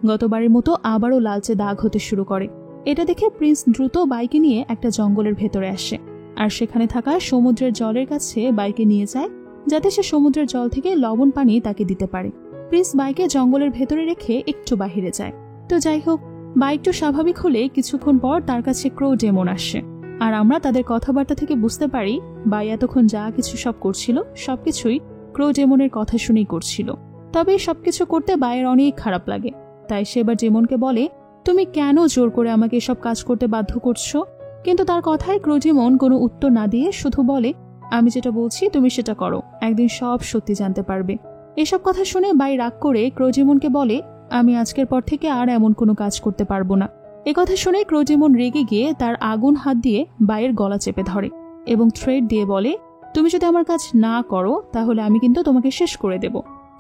গতবারের মতো আবারও লালচে দাগ হতে শুরু করে। এটা দেখে প্রিন্স দ্রুত বাইকে নিয়ে একটা জঙ্গলের ভেতরে আসে আর সেখানে থাকা সমুদ্রের জলের কাছে বাইকে নিয়ে যায় যাতে সে সমুদ্রের জল থেকে লবণ পানি তাকে দিতে পারে। প্রিন্স বাইকে জঙ্গলের ভেতরে রেখে একটু বাহিরে যায়। তো যাই হোক, বাইক একটু স্বাভাবিক হলে কিছুক্ষণ পর তার কাছে ক্রো ডেমন আসে আর আমরা তাদের কথাবার্তা থেকে বুঝতে পারি বাই এতক্ষণ যা কিছু সব করছিল সবকিছুই ক্রো ডেমনের কথা শুনেই করছিল। তবে সবকিছু করতে বাইয়ের অনেক খারাপ লাগে। তাই সে এবার ডেমনকে বলে, তুমি কেন জোর করে আমাকে এসব কাজ করতে বাধ্য করছো? কিন্তু তার কথায় ক্রো ডেমন কোনো উত্তর না দিয়ে শুধু বলে, আমি যেটা বলছি তুমি সেটা করো, একদিন সব সত্যি জানতে পারবে। এসব কথা শুনে বাই রাগ করে ক্রো ডেমনকে বলে, আমি আজকের পর থেকে আর এমন কোনো কাজ করতে পারবো না। একথা শুনে ক্রো ডেমন রেগে গিয়ে তার আগুন হাত দিয়ে বাইয়ের গলা চেপে ধরে এবং থ্রেড দিয়ে বলে, তুমি যদি আমার কাজ না করো তাহলে আমি কিন্তু তোমাকে শেষ করে দেব।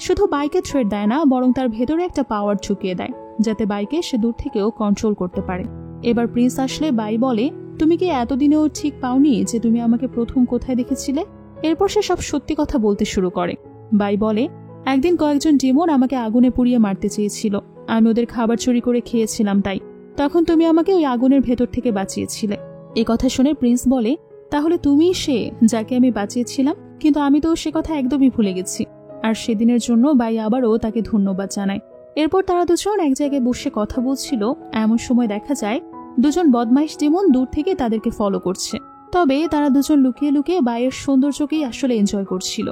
শুধু বাইকে থ্রেড দেয় না, বরং তার ভেতরে একটা পাওয়ার ঢুকিয়ে দেয় যাতে বাইকে সে দূর থেকেও কন্ট্রোল করতে পারে। এবার প্রিন্স আসলে বাই বলে, তুমি কি এতদিনেও ঠিক পাওনি যে তুমি আমাকে প্রথম কোথায় দেখেছিলে? এরপর সে সব সত্যি কথা বলতে শুরু করে। বাই বলে, একদিন কয়েকজন ডেমন আমাকে আগুনে পুড়িয়ে মারতে চেয়েছিল, আমি ওদের খাবার চুরি করে খেয়েছিলাম, তাই তখন তুমি আমাকে ওই আগুনের ভেতর থেকে বাঁচিয়েছিলে। এই কথা শুনে প্রিন্স বলে, তাহলে তুমিই সে যাকে আমি বাঁচিয়েছিলাম? কিন্তু আমি তো সে কথা একদমই ভুলে গেছি। আর সেদিনের জন্য বাই আবারও তাকে ধন্যবাদ জানায়। এরপর তারা দুজন এক জায়গায় বসে কথা বলছিল। এমন সময় দেখা যায় দুজন বদমাইশ ডেমন দূর থেকে তাদেরকে ফলো করছে। তবে তারা দুজন লুকিয়ে লুকিয়ে বাইয়ের সৌন্দর্যকেই আসলে এনজয় করছিল।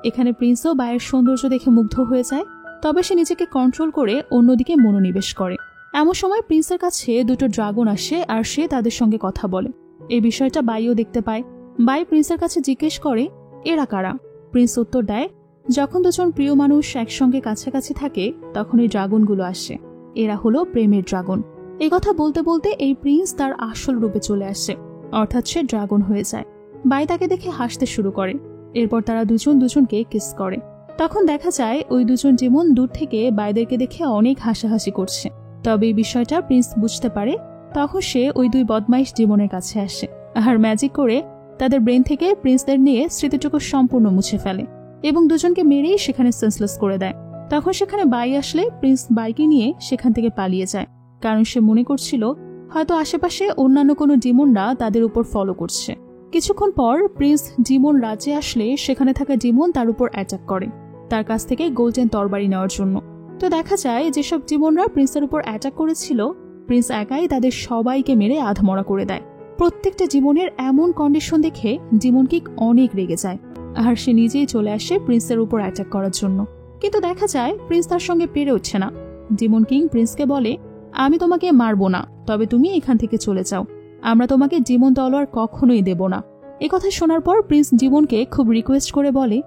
এখানে প্রিন্সও বাইয়ের সৌন্দর্য দেখে মুগ্ধ হয়ে যায়, তবে সে নিজেকে কন্ট্রোল করে অন্যদিকে মনোনিবেশ করে। এমন সময় প্রিন্সের কাছে দুটো ড্রাগন আসে আর সে তাদের সঙ্গে কথা বলে। এই বিষয়টা বাইও দেখতে পায়। বাই প্রিন্সের কাছে জিজ্ঞেস করে, এরা কারা? প্রিন্স উত্তর দেয়, যখন দুজন প্রিয় মানুষ একসঙ্গে কাছাকাছি থাকে তখন এই ড্রাগনগুলো আসে। এরা হলো প্রেমের ড্রাগন। এই কথা বলতে বলতে এই প্রিন্স তার আসল রূপে চলে আসে, অর্থাৎ সে ড্রাগন হয়ে যায়। বাই তাকে দেখে হাসতে শুরু করে। এরপর তারা দুজন দুজনকে কিস করে। তখন দেখা যায় ওই দুজন ডেমন দূর থেকে বাইদেরকে দেখে অনেক হাসাহাসি করছে। তবে এই বিষয়টা প্রিন্স বুঝতে পারে। তখন সে ওই দুই বদমাইশ ডেমনের কাছে আসে আর ম্যাজিক করে তাদের ব্রেন থেকে প্রিন্সদের নিয়ে স্মৃতিটুকু সম্পূর্ণ মুছে ফেলে এবং দুজনকে মেরেই সেখানে সেন্সলেস করে দেয়। তখন সেখানে বাই আসলে প্রিন্স বাইকে নিয়ে সেখান থেকে পালিয়ে যায়, কারণ সে মনে করছিল হয়তো আশেপাশে অন্যান্য কোনো ডিমনরা তাদের উপর ফলো করছে। কিছুক্ষণ পর প্রিন্স ডিমন রাজ্যে আসলে সেখানে থাকা ডিমন তার উপর অ্যাটাক করে তার কাছ থেকে গোল্ডেন তরবারি নেওয়ার জন্য। তো দেখা যায় যেসব ডিমনরা প্রিন্সের উপর অ্যাটাক করেছিল প্রিন্স একাই তাদের সবাইকে মেরে আধমরা করে দেয়। প্রত্যেকটা ডিমনের এমন কন্ডিশন দেখে ডিমন কিং অনেক রেগে যায় আর সে নিজেই চলে আসে প্রিন্সের উপর অ্যাটাক করার জন্য। কিন্তু দেখা যায় প্রিন্স তার সঙ্গে পেরে উঠছে না। ডিমন কিং প্রিন্সকে বলে, আমি তোমাকে মারবো না, তবে তুমি এখান থেকে চলে যাও, আমরা তোমাকে ডিমন তলোয়ার কখনোই দেব না। এই কথা শোনার পর প্রিন্স ডিমনকে খুব রিকোয়েস্ট করে বলে,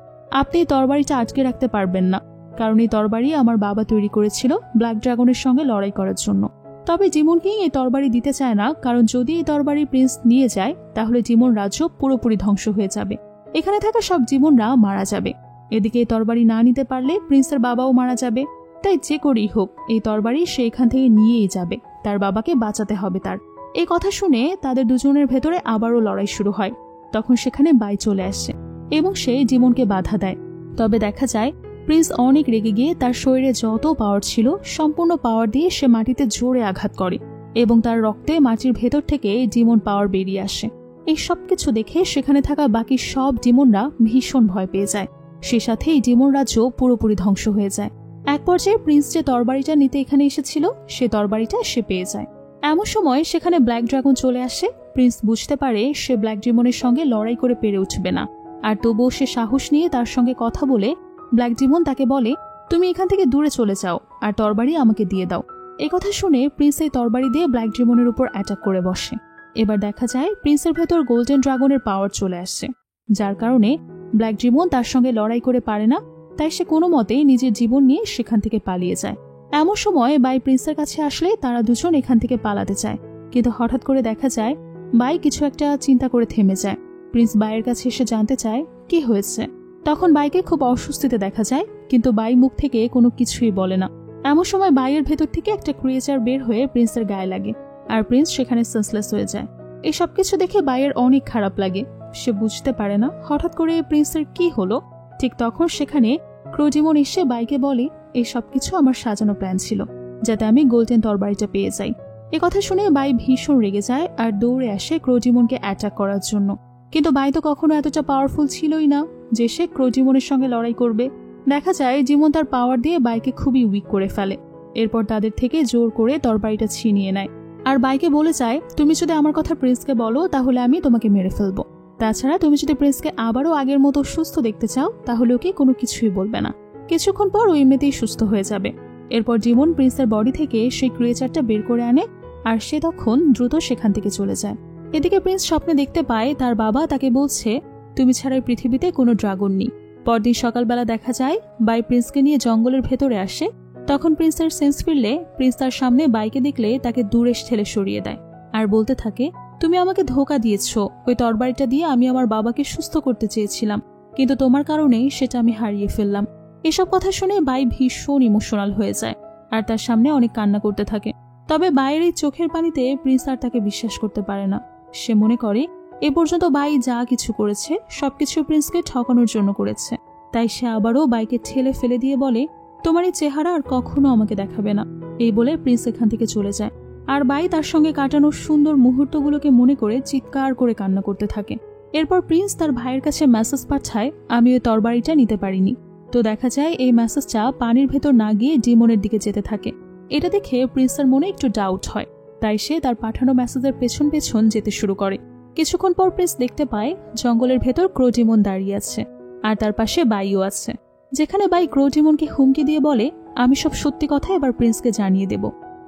আপনি এই তরবারিটা আটকে রাখতে পারবেন না, কারণ এই তরবারি আমার বাবা তৈরি করেছিল ব্ল্যাক ড্রাগনের সঙ্গে লড়াই করার জন্য। তবে ডিমন কিং এই তরবারি দিতে চায় না, কারণ যদি এই তরবারি প্রিন্স নিয়ে যায় তাহলে ডিমন রাজ্য পুরোপুরি ধ্বংস হয়ে যাবে, এখানে থাকা সব ডিমনরা মারা যাবে। এদিকে এই তরবারি না নিতে পারলে প্রিন্সের বাবাও মারা যাবে। তাই যে করেই হোক এই তরবারি সে এখান থেকে নিয়েই যাবে, তার বাবাকে বাঁচাতে হবে তার। এই কথা শুনে তাদের দুজনের ভেতরে আবারও লড়াই শুরু হয়। তখন সেখানে বাই চলে আসে এবং সে ডিমনকে বাধা দেয়। তবে দেখা যায় প্রিন্স অনেক রেগে গিয়ে তার শরীরে যত পাওয়ার ছিল সম্পূর্ণ পাওয়ার দিয়ে সে মাটিতে জোরে আঘাত করে এবং তার রক্তে মাটির ভেতর থেকে ডিমন পাওয়ার বেরিয়ে আসে। এই সবকিছু দেখে সেখানে থাকা বাকি সব ডিমনরা ভীষণ ভয় পেয়ে যায়। সে সাথে এই ডিমন রাজ্য পুরোপুরি ধ্বংস হয়ে যায়। এক পর্যায়ে প্রিন্স যে তরবারিটা নিতে এখানে এসেছিল সে তরবারিটা সে পেয়ে যায়। এমন সময় সেখানে ব্ল্যাক ড্রাগন চলে আসে। প্রিন্স বুঝতে পারে সে ব্ল্যাক ডিমনের সঙ্গে লড়াই করে পেরে উঠবে না, আর তবুও সে সাহস নিয়ে তার সঙ্গে কথা বলে ব্ল্যাক ডিমন তাকে বলে, তুমি এখান থেকে দূরে চলে যাও আর তরবারি আমাকে দিয়ে দাও। এই কথা শুনে প্রিন্স এই তরবারি দিয়ে ব্ল্যাক ডিমনের উপর অ্যাটাক করে বসে। এবার দেখা যায় প্রিন্সের ভেতর গোল্ডেন ড্রাগনের পাওয়ার চলে আসছে, যার কারণে ব্ল্যাক ডিমন তার সঙ্গে লড়াই করে পারে না। তাই সে কোনো মতেই নিজের জীবন নিয়ে সেখান থেকে পালিয়ে যায়। এমন সময় বাই প্রিন্সের কাছে আসলে তারা দুজন এখান থেকে পালাতে চায়, কিন্তু হঠাৎ করে দেখা যায় বাই কিছু একটা চিন্তা করে থেমে যায়। প্রিন্স বাইয়ের কাছে এসে জানতে চায় কি হয়েছে। তখন বাইকে খুব অস্বস্তিতে দেখা যায়, কিন্তু বাই মুখ থেকে কোনো কিছুই বলে না। এমন সময় বাইয়ের ভেতর থেকে একটা ক্রিয়েচার বের হয়ে প্রিন্সের গায়ে লাগে, আর প্রিন্স সেখানে সেন্সলেস হয়ে যায়। এই সবকিছু দেখে বাইয়ের অনেক খারাপ লাগে। সে বুঝতে পারে না হঠাৎ করে প্রিন্সের কি হলো। ঠিক তখন সেখানে ক্রোডিমন এসে বাইকে বলে, এই সবকিছু আমার সাজানো প্ল্যান ছিল যাতে আমি গোল্ডেন তরবারিটা পেয়ে যাই। এ কথা শুনে বাই ভীষণ রেগে যায় আর দৌড়ে আসে ক্রোডিমনকে অ্যাটাক করার জন্য। কিন্তু বাই তো কখনো এতটা পাওয়ারফুল ছিলই না যে সে ক্রোডিমনের সঙ্গে লড়াই করবে। দেখা যায় জিমন তার পাওয়ার দিয়ে বাইকে খুবই উইক করে ফেলে। এরপর তাদের থেকে জোর করে তরবারিটা ছিনিয়ে নেয় আর বাইকে বলে যায়, তুমি যদি আমার কথা প্রিন্সকে বলো তাহলে আমি তোমাকে মেরে ফেলবো। তাছাড়া তুমি যদি প্রিন্সকে আবারও আগের মতো সুস্থ দেখতে চাও তাহলে ওকে কোনো কিছুই বলবে না। কিছুক্ষণ পর ও এমনিতেই সুস্থ হয়ে যাবে। এরপর জিমন প্রিন্সের বডি থেকে সেই ক্রিয়েচারটা বের করে আনে আর সে তখন দ্রুত সেখান থেকে চলে যায়। এদিকে প্রিন্স স্বপ্নে দেখতে পায় তার বাবা তাকে বলছে, তুমি ছাড়া এই পৃথিবীতে কোনো ড্রাগন নেই। পরদিন সকালবেলা দেখা যায় বাই প্রিন্সকে নিয়ে জঙ্গলের ভেতরে আসে। তখন প্রিন্সের সেন্স ফিরলে প্রিন্স তার সামনে বাইকে দেখলে তাকে দূরে ঠেলে সরিয়ে দেয় আর বলতে থাকে, তুমি আমাকে ধোঁকা দিয়েছ। ওই তরবারিটা দিয়ে আমি আমার বাবাকে সুস্থ করতে চেয়েছিলাম, কিন্তু তোমার কারণেই সেটা আমি হারিয়ে ফেললাম। এসব কথা শুনে বাই ভীষণ ইমোশনাল হয়ে যায় আর তার সামনে অনেক কান্না করতে থাকে। তবে বাইয়ের এই চোখের পানিতে প্রিন্স আর তাকে বিশ্বাস করতে পারে না। সে মনে করে এ পর্যন্ত বাই যা কিছু করেছে সবকিছু প্রিন্সকে ঠকানোর জন্য করেছে। তাই সে আবারও বাইকে ঠেলে ফেলে দিয়ে বলে, তোমার এই চেহারা আর কখনো আমাকে দেখাবে না। এই বলে প্রিন্স এখান থেকে চলে যায় আর বাই তার সঙ্গে কাটানো সুন্দর মুহূর্তগুলোকে মনে করে চিৎকার করে কান্না করতে থাকে। এরপর প্রিন্স তার ভাইয়ের কাছে মেসেজ পাঠায়, আমি ওই তরবারিটা নিতে পারিনি। তো দেখা যায় এই মেসেজটা পানির ভেতর না গিয়ে ডিমনের দিকে যেতে থাকে। এটা দেখে প্রিন্সের মনে একটু ডাউট হয়, তাই সে তার পাঠানো মেসেজের পেছন পেছন যেতে শুরু করে। কিছুক্ষণ পর প্রিন্স দেখতে পায় জঙ্গলের ভেতর ক্রোডিমন দাঁড়িয়ে আছে আর তার পাশে বাইও আছে, যেখানে বাই ক্রোডিমনকে হুমকি দিয়ে বলে, আমি সব সত্যি কথা এবার প্রিন্সকে জানিয়ে দেব।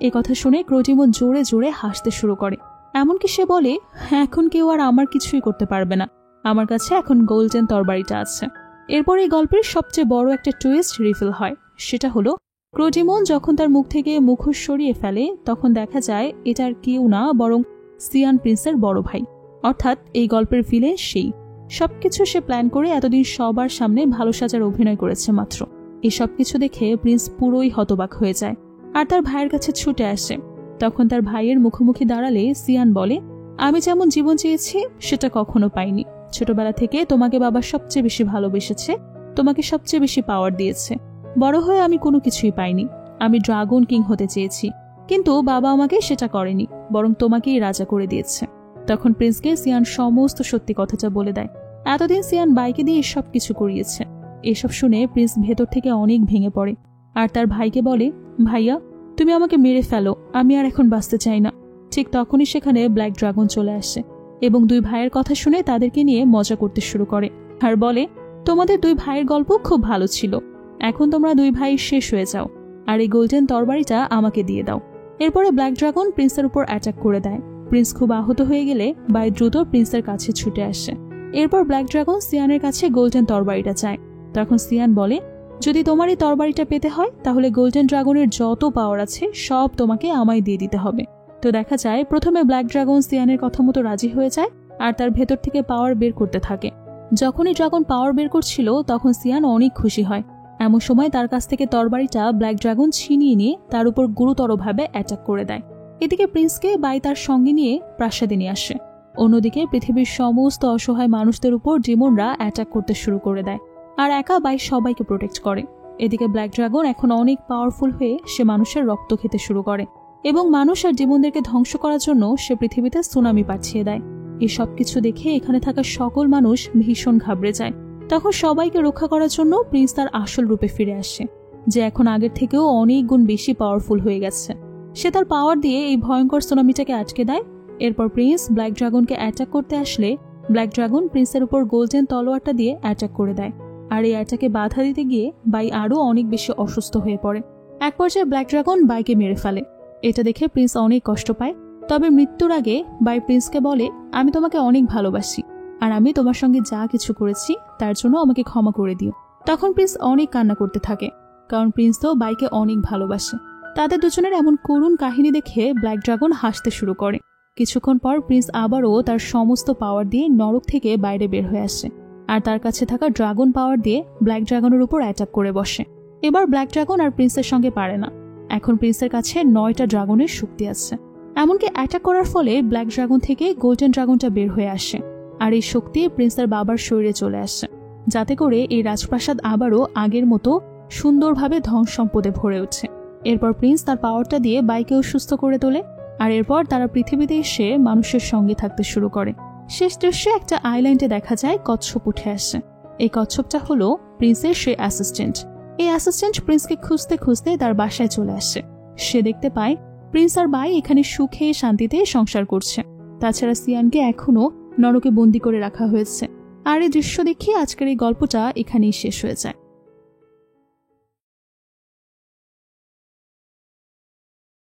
এই কথা শুনে ক্রোডিমন জোরে জোরে হাসতে শুরু করে। এমনকি সে বলে, এখন কেউ আর আমার কিছুই করতে পারবে না, আমার কাছে এখন গোল্ডেন তরবারিটা আছে। এরপর এই গল্পের সবচেয়ে বড় একটা টুইস্ট রিভিল হয়। সেটা হলো ক্রোডিমন যখন তার মুখ থেকে মুখোশ সরিয়ে ফেলে তখন দেখা যায় এটা আর কেউ না বরং সিয়ান প্রিন্সের বড় ভাই, অর্থাৎ এই গল্পের ভিলেন সেই। সবকিছু সে প্ল্যান করে এতদিন সবার সামনে ভালো সাজার অভিনয় করেছে মাত্র। এই সবকিছু দেখে প্রিন্স পুরোই হতবাক হয়ে যায় আর তার ভাইয়ের কাছে ছুটে আসে। তখন তার ভাইয়ের মুখোমুখি দাঁড়ালে সিয়ান বলে, আমি যেমন জীবন চেয়েছি সেটা কখনো পাইনি। ছোটবেলা থেকে তোমাকে বাবা সবচেয়ে বেশি ভালোবেসেছে, তোমাকে সবচেয়ে বেশি পাওয়ার দিয়েছে। বড় হয়ে আমি কোনো কিছুই পাইনি। আমি ড্রাগন কিং হতে চেয়েছি, কিন্তু বাবা আমাকে সেটা করেনি, বরং তোমাকেই রাজা করে দিয়েছে। তখন প্রিন্সকে সিয়ান সমস্ত সত্যি কথাটা বলে দেয়। এতদিন সিয়ান বাইকে দিয়ে সব কিছু করিয়েছে। এসব শুনে প্রিন্স ভেতর থেকে অনেক ভেঙে পড়ে আর তার ভাইকে বলে, ভাইয়া তুমি আমাকে মেরে ফেলো, আমি আর এখন বাঁচতে চাই না। ঠিক তখনই সেখানে ব্ল্যাক ড্রাগন চলে আসে এবং দুই ভাইয়ের কথা শুনে তাদেরকে নিয়ে মজা করতে শুরু করে আর বলে, তোমাদের দুই ভাইয়ের গল্প খুব ভালো ছিল, এখন তোমরা দুই ভাই শেষ হয়ে যাও আর এই গোল্ডেন তরবারিটা আমাকে দিয়ে দাও। এরপরে ব্ল্যাক ড্রাগন প্রিন্সের উপর অ্যাটাক করে দেয়। প্রিন্স খুব আহত হয়ে গেলে বাই দ্রুত প্রিন্সের কাছে ছুটে আসে। এরপর ব্ল্যাক ড্রাগন সিয়ানের কাছে গোল্ডেন তরবারিটা চায়। তখন সিয়ান বলে, যদি তোমার এই তরবারিটা পেতে হয় তাহলে গোল্ডেন ড্রাগনের যত পাওয়ার আছে সব তোমাকে আমায় দিয়ে দিতে হবে। তো দেখা যায় প্রথমে ব্ল্যাক ড্রাগন সিয়ানের কথা মতো রাজি হয়ে যায় আর তার ভেতর থেকে পাওয়ার বের করতে থাকে। যখনই ড্রাগন পাওয়ার বের করছিল তখন সিয়ান অনেক খুশি হয়। এমন সময় তার কাছ থেকে তরবারিটা ব্ল্যাক ড্রাগন ছিনিয়ে নিয়ে তার উপর গুরুতরভাবে অ্যাটাক করে দেয়। এদিকে প্রিন্সকে বাই তার সঙ্গে নিয়ে প্রাসাদে নিয়ে আসে। অন্যদিকে পৃথিবীর সমস্ত অসহায় মানুষদের উপর ডিমনরা অ্যাটাক করতে শুরু করে দেয় আর একা বাই সবাইকে প্রোটেক্ট করে। এদিকে ব্ল্যাক ড্রাগন এখন অনেক পাওয়ারফুল হয়ে সে মানুষের রক্ত খেতে শুরু করে এবং মানুষ আর জীবনদেরকে ধ্বংস করার জন্য সে পৃথিবীতে সুনামি পাঠিয়ে দেয়। এই সব কিছু দেখে এখানে থাকা সকল মানুষ ভীষণ ঘাবড়ে যায়। তখন সবাইকে রক্ষা করার জন্য প্রিন্স তার আসল রূপে ফিরে আসে, যে এখন আগের থেকেও অনেক গুণ বেশি পাওয়ারফুল হয়ে গেছে। সে তার পাওয়ার দিয়ে এই ভয়ঙ্কর সুনামিটাকে আটকে দেয়। এরপর প্রিন্স ব্ল্যাক ড্রাগনকে অ্যাটাক করতে আসলে ব্ল্যাক ড্রাগন প্রিন্সের উপর গোল্ডেন তলোয়ারটা দিয়ে অ্যাটাক করে দেয়। আর এই অ্যাটাকে বাধা দিতে গিয়ে বাই আরও অনেক বেশি অসুস্থ হয়ে পড়ে। এক পর্যায়ে ব্ল্যাক ড্রাগন বাইকে মেরে ফেলে। এটা দেখে প্রিন্স অনেক কষ্ট পায়। তবে মৃত্যুর আগে বাই প্রিন্সকে বলে, আমি তোমাকে অনেক ভালোবাসি আর আমি তোমার সঙ্গে যা কিছু করেছি তার জন্য আমাকে ক্ষমা করে দিও। তখন প্রিন্স অনেক কান্না করতে থাকে, কারণ প্রিন্স তো বাইকে অনেক ভালোবাসে। তাদের দুজনের এমন করুণ কাহিনী দেখে ব্ল্যাক ড্রাগন হাসতে শুরু করে। কিছুক্ষণ পর প্রিন্স আবারও তার সমস্ত পাওয়ার দিয়ে নরক থেকে বাইরে বের হয়ে আসে আর তার কাছে থাকা ড্রাগন পাওয়ার দিয়ে ব্ল্যাক ড্রাগনের উপর অ্যাটাক করে বসে। এবার ব্ল্যাক ড্রাগন আর প্রিন্সের সঙ্গে পারে না। এখন প্রিন্সের কাছে 9টা ড্রাগনের শক্তি আছে। এমনকি অ্যাটাক করার ফলে ব্ল্যাক ড্রাগন থেকে গোল্ডেন ড্রাগনটা বের হয়ে আসে আর এই শক্তি প্রিন্সের বাবার শরীরে চলে আসে, যাতে করে এই রাজপ্রাসাদ আবারও আগের মতো সুন্দরভাবে ধন সম্পদে ভরে ওঠে। এরপর প্রিন্স তার পাওয়ারটা দিয়ে বাইকেও সুস্থ করে তোলে আর এরপর তারা পৃথিবীতে এসে মানুষের সঙ্গে থাকতে শুরু করে। শেষ দৃশ্যে একটা আইল্যান্ডে দেখা যায় কচ্ছপ উঠে আসে। এই কচ্ছপটা হলো প্রিন্সের সে অ্যাসিস্ট্যান্ট। এই অ্যাসিস্ট্যান্ট প্রিন্সকে খুঁজতে খুঁজতে তার বাসায় চলে আসে। সে দেখতে পায় প্রিন্স আর বাই এখানে সুখে শান্তিতে সংসার করছে। তাছাড়া সিয়ানকে এখনো নরকে বন্দি করে রাখা হয়েছে। আর এই দৃশ্য দেখে আজকের এই গল্পটা এখানেই শেষ হয়ে যায়।